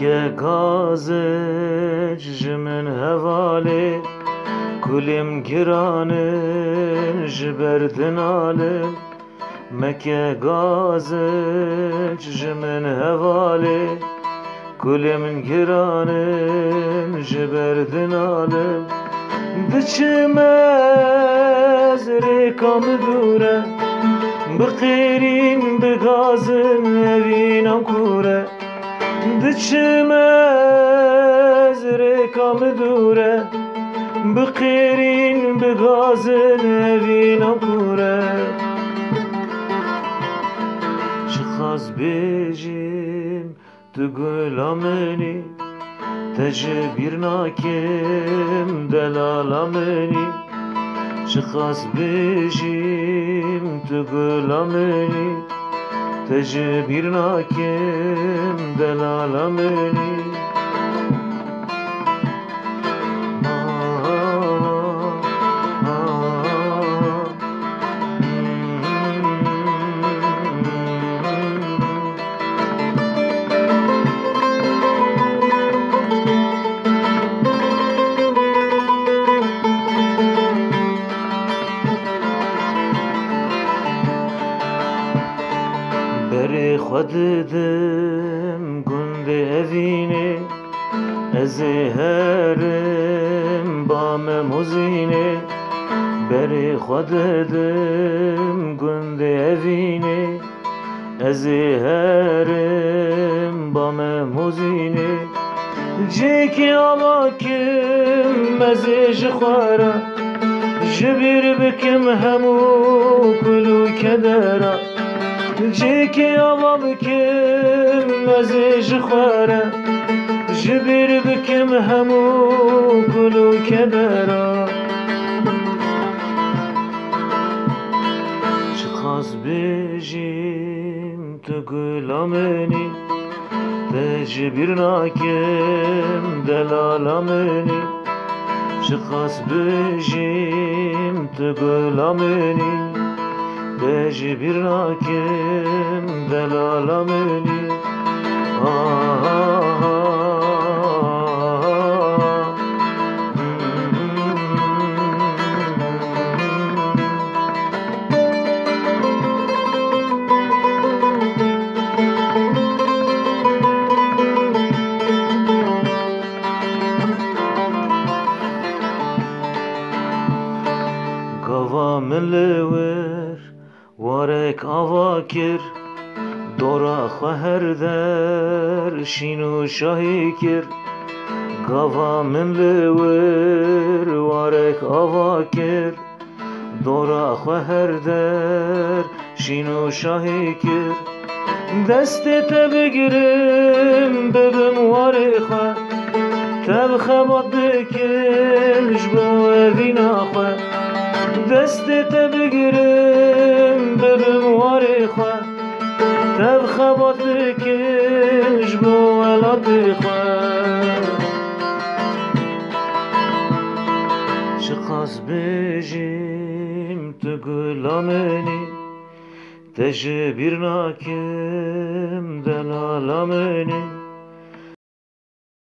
مکه گازج جمن هواله کلم گرانه جبردن آله مکه گازج جمن هواله کلم گرانه جبردن آله دچم از ریکام دوره بقیرین بگازن اوینم کوره دچم از ریکام دوره بقیرین بگازن اوینم کوره چخاز بیجیم تو گلامنی تجبیر ناکم دلالامنی چخاز بیجیم تو گلامنی تجبیر ناکم دلالامنی بری خود دم گند اوینه از هرم بام موزینه بری خود دم گند اوینه از هرم بام موزینه جیکی آوا کم مزیج خوارا جبیر بکم همو کلو کدرا جیکی آوا بکم مزیج خواره جبیر بکم همو کلو کدرا چخاز بیجیم تو گلامنی تجبیر ناکم دلالامنی چخاز بیجیم تو گلامنی تجبیر ناکم دلالامنی گوا ملور وارک آوا کر دورا خوهر در شینو شاهی کر گوا ملور وارک آوا کر دورا خوهر در شینو شاهی کر دست تبگرم ببم واری خواه تب خبات بکن جبو اوینا خواه دست تبگرم ببم واری خواه تب خبات بکن جبو ولاد خواه چخاز بیجیم تو گلامنی تجبیر ناکم دلالامنی